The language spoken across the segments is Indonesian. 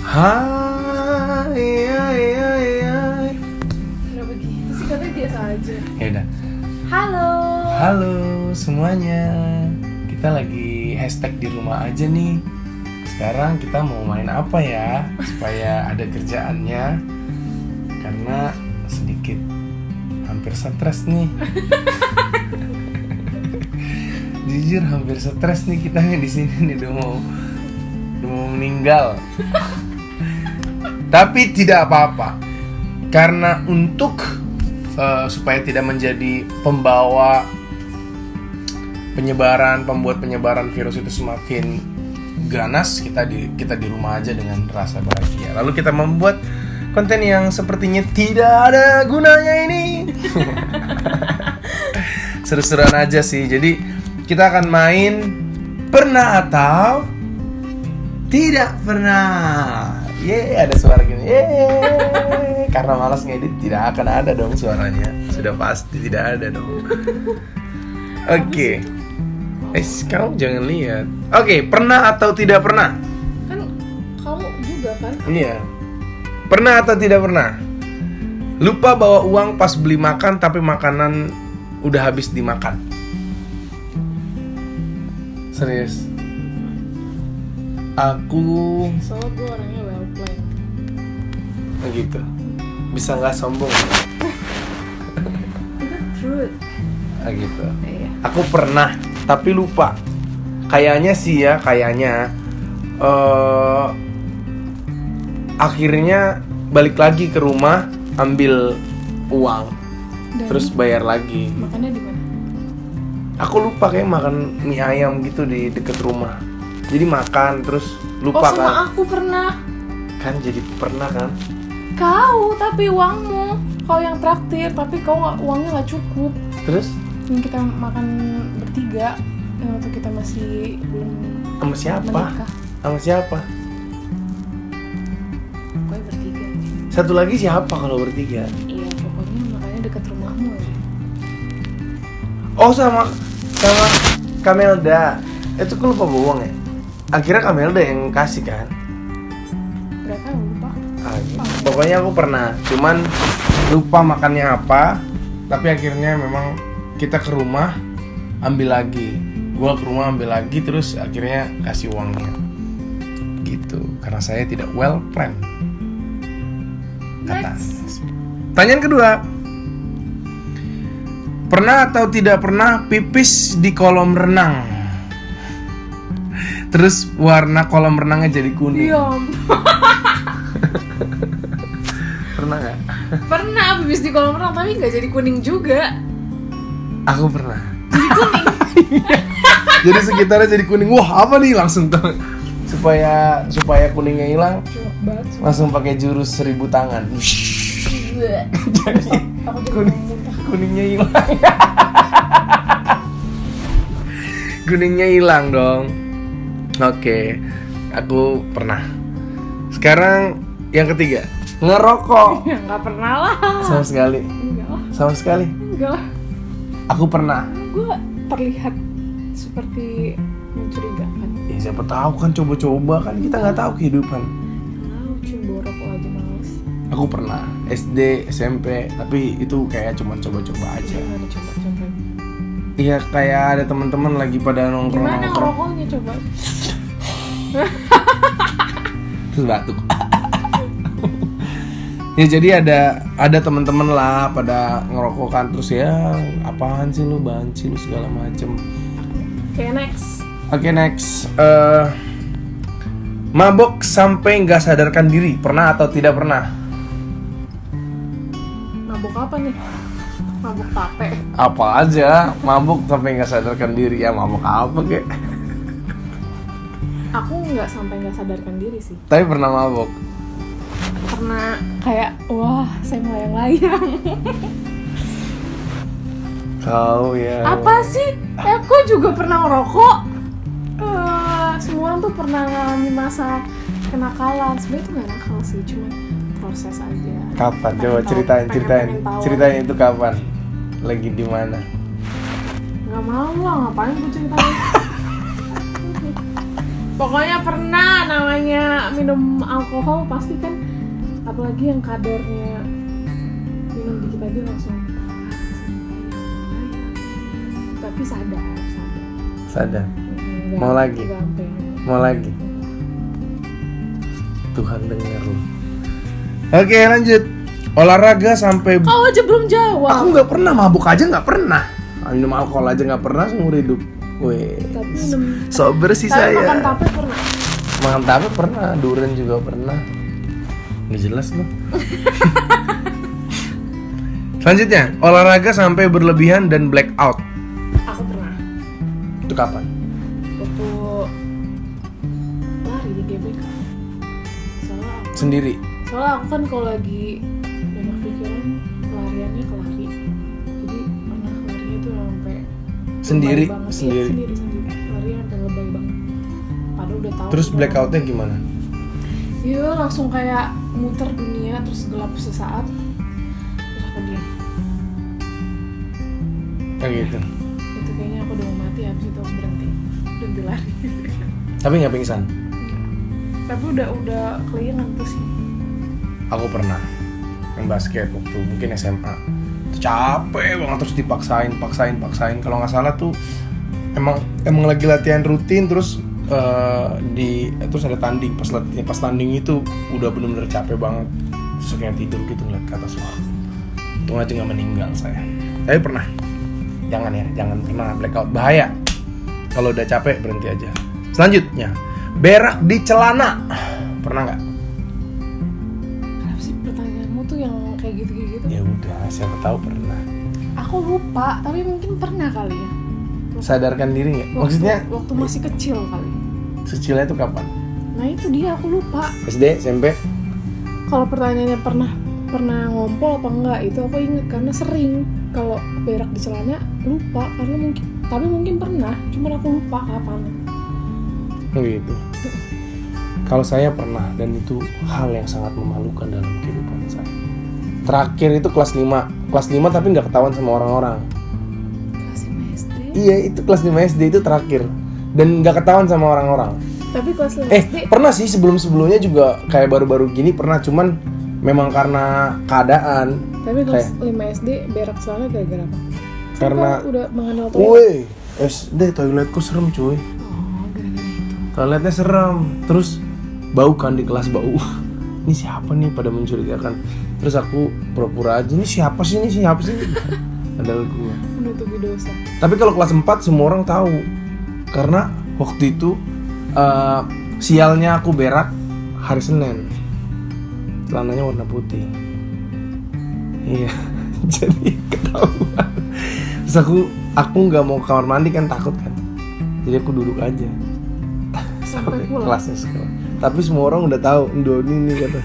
Hai, hai, hai, hai. Kenapa gitu sih? Katanya biasa aja. Ya udah. Halo. Halo semuanya. Kita lagi hashtag di rumah aja nih. Sekarang kita mau main apa ya supaya ada kerjaannya? Karena sedikit hampir stres nih. Jujur hampir stres nih kita di sini nih, udah mau meninggal. Tapi tidak apa-apa, karena untuk supaya tidak menjadi pembawa pembuat penyebaran virus itu semakin ganas, kita di rumah aja dengan rasa bahagia. Lalu kita membuat konten yang sepertinya tidak ada gunanya ini. Seru-seruan aja sih. Jadi kita akan main pernah atau tidak pernah. Ada suara gini. Karena malas ngedit, tidak akan ada dong suaranya. Sudah pasti tidak ada dong. Oke. Kamu jangan lihat. Oke, pernah atau tidak pernah? Kan kamu juga kan? Iya. Pernah atau tidak pernah? Lupa bawa uang pas beli makan tapi makanan udah habis dimakan. Serius. Aku Soalnya gue orangnya well planned. gitu. Bisa nggak sombong? Itu truth. Gitu. Iya. Aku pernah tapi lupa. Kayaknya sih ya, akhirnya balik lagi ke rumah ambil uang, Dan terus bayar lagi. makannya di mana? Aku lupa kayak makan mie ayam gitu di deket rumah. Jadi makan terus lupa sama kan? aku pernah. Kan jadi pernah kan? Kau tapi uangmu. Kau yang traktir tapi uangnya nggak cukup. Terus Yang kita makan bertiga waktu kita masih belum sama siapa? menikah. Sama siapa? Pokoknya bertiga. Satu lagi siapa kalau bertiga? Iya, pokoknya makannya dekat rumahmu aja. Oh sama Kamelda. Itu aku lupa bawa uang ya. Akhirnya Kamelda yang kasih kan? Berapa lupa? Pokoknya aku pernah, cuman lupa makannya apa. Tapi akhirnya memang kita ke rumah ambil lagi. Gua ke rumah ambil lagi, terus akhirnya kasih uangnya. Gitu, karena saya tidak well planned. Kata. Pertanyaan kedua. Pernah atau tidak pernah pipis di kolam renang? Terus warna kolam renangnya jadi kuning. Diam. Pernah nggak? Pernah pipis di kolam renang tapi nggak jadi kuning juga. Aku pernah. Jadi kuning. Jadi sekitarnya jadi kuning. Wah, apa nih langsung tuh. Supaya kuningnya hilang, Jorok banget. langsung pakai jurus 1000 tangan. Jadi Aku jadi kuning, muntah. kuningnya hilang. Kuningnya hilang dong. Oke, aku pernah. Sekarang yang ketiga, ngerokok. Ya nggak pernah lah. Sama sekali. Enggak lah. Sama sekali. Enggak lah. Aku pernah. Gue terlihat seperti mencurigakan. Ya siapa tahu kan, coba-coba kan, kita nggak tahu kehidupan. Tahu cium rokok aja males. Aku pernah SD, SMP, tapi itu kayak cuma coba-coba aja. Gimana coba contohnya? Iya, kayak ada teman-teman lagi pada Gimana nongkrong-nongkrong ngerokoknya coba? terus batuk. Ya jadi ada teman-teman lah pada ngerokok kan, terus ya apaan sih lu, banci lu segala macem. Oke, next. Oke, next. Mabok sampai nggak sadarkan diri, pernah atau tidak pernah? Mabuk apa nih? Mabuk tape. Apa aja, mabuk sampai nggak sadarkan diri. Ya mabuk apa kek? Aku nggak sampai nggak sadarkan diri sih. Tapi pernah mabuk. Karena kayak wah saya melayang-layang. Kau ya. Apa sih? Aku juga pernah ngerokok. Semua orang tuh pernah ngalamin masa kenakalan. Sebenarnya itu nggak nakal sih, cuma proses aja. Kapan? Pengen Coba tahu- ceritain. pengen tahu. Ceritain itu kapan? Lagi di mana? Nggak mau lah, ngapain gue ceritain? Pokoknya pernah namanya minum alkohol pasti kan, apalagi yang kadarnya minum dikit aja langsung. Tapi sadar. Mau lagi? Gampang. Mau lagi? Tuhan dengar lu. Oke, lanjut. Olahraga sampai Kau aja belum jawab. aku nggak pernah, mabuk aja nggak pernah, minum alkohol aja nggak pernah seumur hidup. Weh, Tapi minum. so bersih Tapi saya. makan tape pernah. Makan tape pernah, durian juga pernah. Nggak jelas loh. Selanjutnya, olahraga sampai berlebihan dan blackout. Aku pernah. Itu kapan? Waktu lari di GBK. Sendiri. Soalnya aku kan kalau lagi banyak pikiran lariannya ke lari. Jadi pernah larinya tuh sampai Sendiri? lebay banget. Sendiri. Iya, sendiri. Larinya sampai lebay banget. Padahal udah tahu. Terus udah- blackoutnya gimana? Iya, langsung kayak muter dunia terus gelap sesaat. Terus aku diam. Kayak gitu. Itu kayaknya aku udah mau mati, habis itu aku berhenti lari. Tapi nggak pingsan. Tapi udah keliangan pusing. Aku pernah main basket waktu mungkin SMA. Itu capek banget, terus dipaksain. Kalau nggak salah tuh emang lagi latihan rutin, terus terus ada tanding. Pas tanding itu udah bener-bener capek banget. Terus kayak tidur gitu ngeliat ke atas. Wah, untung aja nggak meninggal saya. Tapi pernah. Jangan pernah blackout, bahaya. Kalau udah capek berhenti aja. Selanjutnya, berak di celana. Pernah nggak? Kenapa sih pertanyaanmu tuh yang kayak gitu-gitu? Ya udah, siapa tahu pernah. Aku lupa, tapi mungkin pernah kali ya. Sadarkan diri nggak? Maksudnya waktu masih kecil kali. kecilnya itu kapan? Nah itu dia, aku lupa. SD, SMP? Kalau pertanyaannya pernah ngompol apa enggak, itu aku inget karena sering. Kalau berak di celana lupa karena mungkin pernah, cuman aku lupa kapan. Gitu. Kalau saya pernah, dan itu hal yang sangat memalukan dalam kehidupan saya. Terakhir itu kelas 5 tapi nggak ketahuan sama orang-orang. Kelas 5 SD. Iya, itu kelas 5 SD itu terakhir, dan nggak ketahuan sama orang-orang. Tapi kelas 5 SD. Pernah sih sebelumnya juga kayak baru-baru gini pernah, cuman memang karena keadaan. Tapi kelas kayak, 5 SD berak celana gara-gara apa? Karena Kan kau udah mengenal toilet. woi, SD toiletku serem cuy. Oh, gara-gara itu. Toiletnya serem, terus bau kan di kelas bau. Ini siapa nih, pada mencurigakan. Terus aku pura-pura aja, ini siapa sih? Padahal gue. Menutupi dosa. Tapi kalau kelas 4 semua orang tahu. Karena waktu itu sialnya aku berak hari Senin. Celananya warna putih. Iya, jadi ketahuan. Terus aku nggak mau ke kamar mandi kan, takut kan. Jadi aku duduk aja. Sampai pulang. Kelasnya sekolah. Tapi semua orang udah tahu Doni nih kata.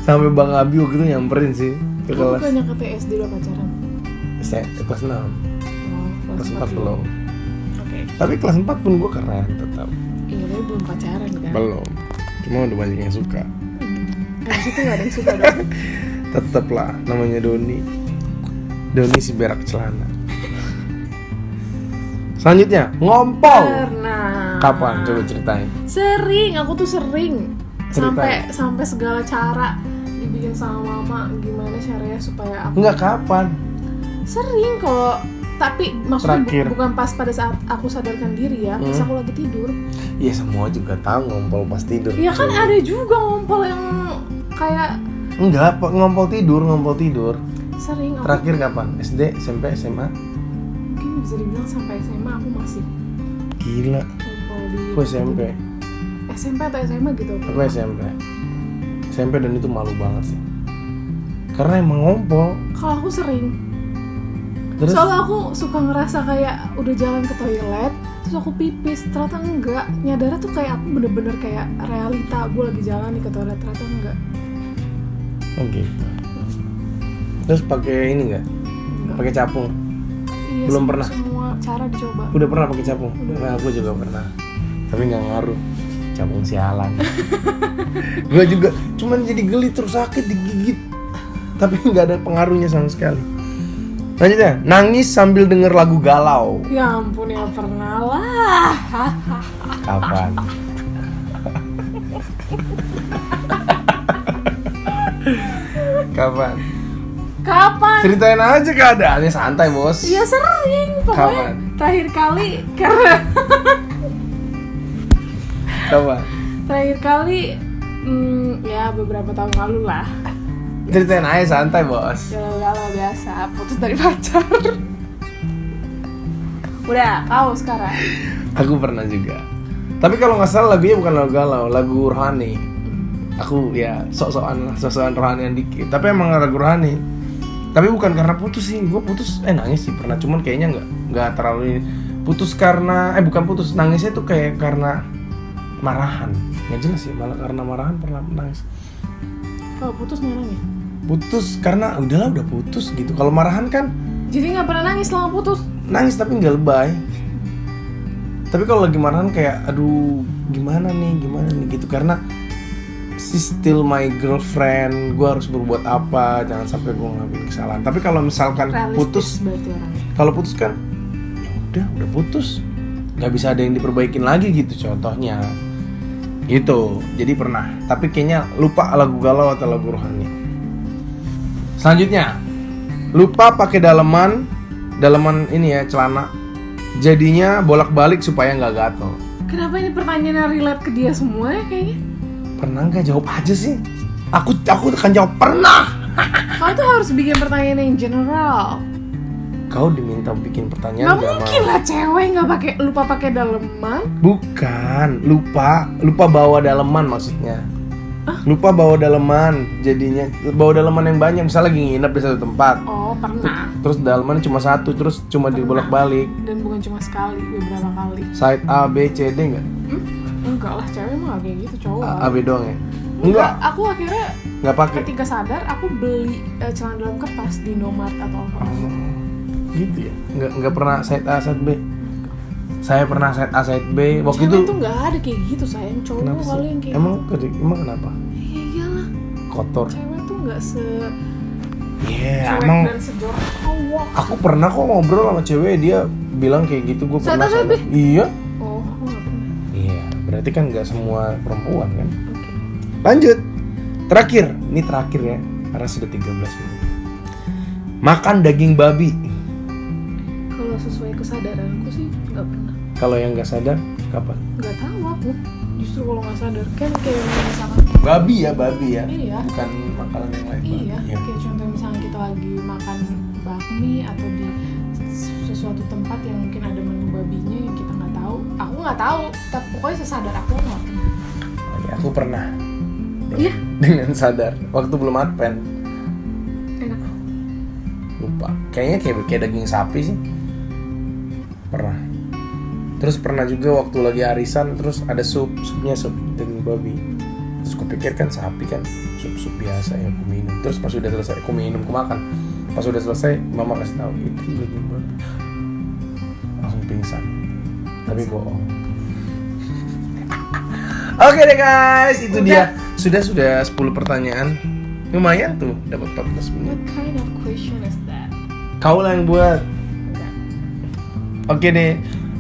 Sampai Bang Abi waktu itu nyamperin sih ke Kamu kelas. bukannya kata SD udah pacaran? Saya kelas 6, Oh, kelas 4 belum. Oke. Tapi kelas 4 pun gue keren tetap. Iya, tapi belum pacaran kan? Belum. Cuma udah banyak yang suka. Habis itu gak ada yang suka dong. Tetep lah, namanya Doni si berak celana. Selanjutnya, ngompol. Pernah. Kapan? Coba ceritain. Sering, aku tuh sering. Ceritain. Sampai segala cara dibikin sama mama gimana caranya supaya aku. Enggak, kapan? Sering kalau, tapi maksudnya Terakhir. bukan pas pada saat aku sadarkan diri ya, pas aku lagi tidur. Iya, semua juga tahu ngompol pas tidur. Iya kan ada juga ngompol yang kayak Enggak, ngompol tidur. sering. Aku Terakhir kapan? SD, SMP, SMA? mungkin bisa dibilang sampai SMA aku masih Gila. ngompol di. Aku SMP. SMP atau SMA gitu. Aku SMP dan itu malu banget sih. Karena emang ngompol. Kalau aku sering. Terus Soalnya aku suka ngerasa kayak udah jalan ke toilet, terus aku pipis, ternyata enggak. Nyadarnya tuh kayak aku bener-bener kayak realita, gue lagi jalan nih ke toilet, ternyata enggak. oke. Terus pakai ini enggak? Enggak. Pakai capung. Iya, Belum pernah. Semua cara dicoba. Udah pernah pakai capung? Udah. Nah, aku juga pernah. Tapi nggak ngaruh. Capung sialan. Gue juga cuman jadi geli terus sakit digigit. Tapi nggak ada pengaruhnya sama sekali. Lanjutnya, nangis sambil denger lagu galau. Ya ampun, ya pernah lah. Kapan? Kapan? Kapan? Ceritain aja keadaannya, santai bos. Ya sering, pokoknya Kapan? terakhir kali karena Kapan? terakhir kali ya beberapa tahun lalu lah. Ceritain aja santai bos. Galau-galau biasa, putus dari pacar. Udah, kau sekarang. Aku pernah juga. Tapi kalau nggak salah lagunya bukan lagu galau, lagu rohani. Aku ya sok-sokan rohanian dikit. Tapi emang lagu rohani. Tapi bukan karena putus sih. Gue putus nangis sih pernah. Cuman kayaknya nggak terlalu ini. Putus karena bukan putus, nangisnya tuh kayak karena marahan. Nggak jelas sih, malah karena marahan pernah nangis. Kalau putus nggak nangis? Putus karena udah putus gitu. Kalau marahan kan Jadi nggak pernah nangis selama putus? nangis tapi nggak lebay. Tapi kalau lagi marahan kayak aduh gimana nih gitu, karena she still my girlfriend, gue harus berbuat apa, jangan sampai gue ngelakuin kesalahan. Tapi kalau misalkan Realistis putus, berarti orangnya. kalau putus kan ya udah putus, nggak bisa ada yang diperbaikin lagi gitu contohnya. Gitu. Jadi pernah, tapi kayaknya lupa lagu galau atau lagu rohani. Selanjutnya, lupa pakai daleman ini ya, celana. Jadinya bolak-balik supaya nggak gatel. Kenapa ini pertanyaan relate ke dia semua ya kayaknya? Pernah nggak? Jawab aja sih. Aku akan jawab pernah. Kau tuh harus bikin pertanyaan yang general. Kau diminta bikin pertanyaan Nggak mungkin lah cewek nggak lupa pakai daleman. Bukan, lupa bawa daleman maksudnya. Lupa bawa daleman, jadinya bawa daleman yang banyak. Misalnya lagi nginep di satu tempat. Oh, pernah. Terus dalemannya cuma satu, terus cuma dibolak-balik. Dan bukan cuma sekali, beberapa kali. Side A, B, C, D nggak? Enggak lah, cewek mah nggak kayak gitu, cowok. A, B doang ya? Enggak, aku akhirnya Nggak pakai. ketika sadar aku beli celana dalam kertas di Indomaret atau apa. Gitu ya? Nggak pernah side A, side B? Saya pernah side A, side B. Waktu Cewek itu tuh nggak ada kayak gitu sayang, cowok kenapa sih? kali yang kayak Emang gitu. emang kenapa? Ya iyalah, Kotor. cewek tuh nggak Iya, cuek emang dan sejorok cowok. aku pernah kok ngobrol sama cewek, dia bilang kayak gitu. Gue Side A, pernah side B? Iya. Oh, aku nggak pernah. Iya, berarti kan nggak semua perempuan kan. Oke. Lanjut. Ini terakhir ya, karena sudah 13 menit. Makan daging babi. Kalau sesuai kesadaranku sih nggak pernah. Kalau yang nggak sadar, kapan? Nggak tahu aku. Justru kalau nggak sadar kan kayak misalkan Babi ya. Iya. Bukan makanan yang lain. Iya, Babi. kayak contoh misalnya kita lagi makan bakmi atau di sesuatu tempat yang mungkin ada menu babinya yang kita nggak tahu. Aku nggak tahu, tapi pokoknya sesadar aku nggak pernah. Oh, iya, aku pernah. Iya. Dengan sadar, waktu belum advent. Enak. Lupa. Kayaknya kayak daging sapi sih. Pernah. Terus pernah juga waktu lagi arisan, terus ada supnya sup daging babi. Terus kupikir kan sapi kan, sup biasa yang aku minum. Terus pas udah selesai aku minum, aku makan. Pas udah selesai, mama kasih tahu itu daging babi. Langsung pingsan. Tapi bohong. Oke deh guys, itu dia. Sudah 10 pertanyaan. Lumayan tuh, dapat 14 menit. What kind of question is that? Kau lah yang buat. Enggak. Oke deh.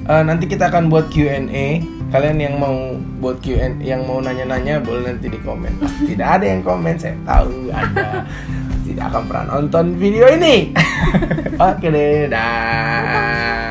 Nanti kita akan buat Q&A. Kalian yang mau buat Q&A, yang mau nanya-nanya boleh nanti di komen. Tidak ada yang komen, saya tahu ada. Tidak akan pernah nonton video ini. Oke deh, dah.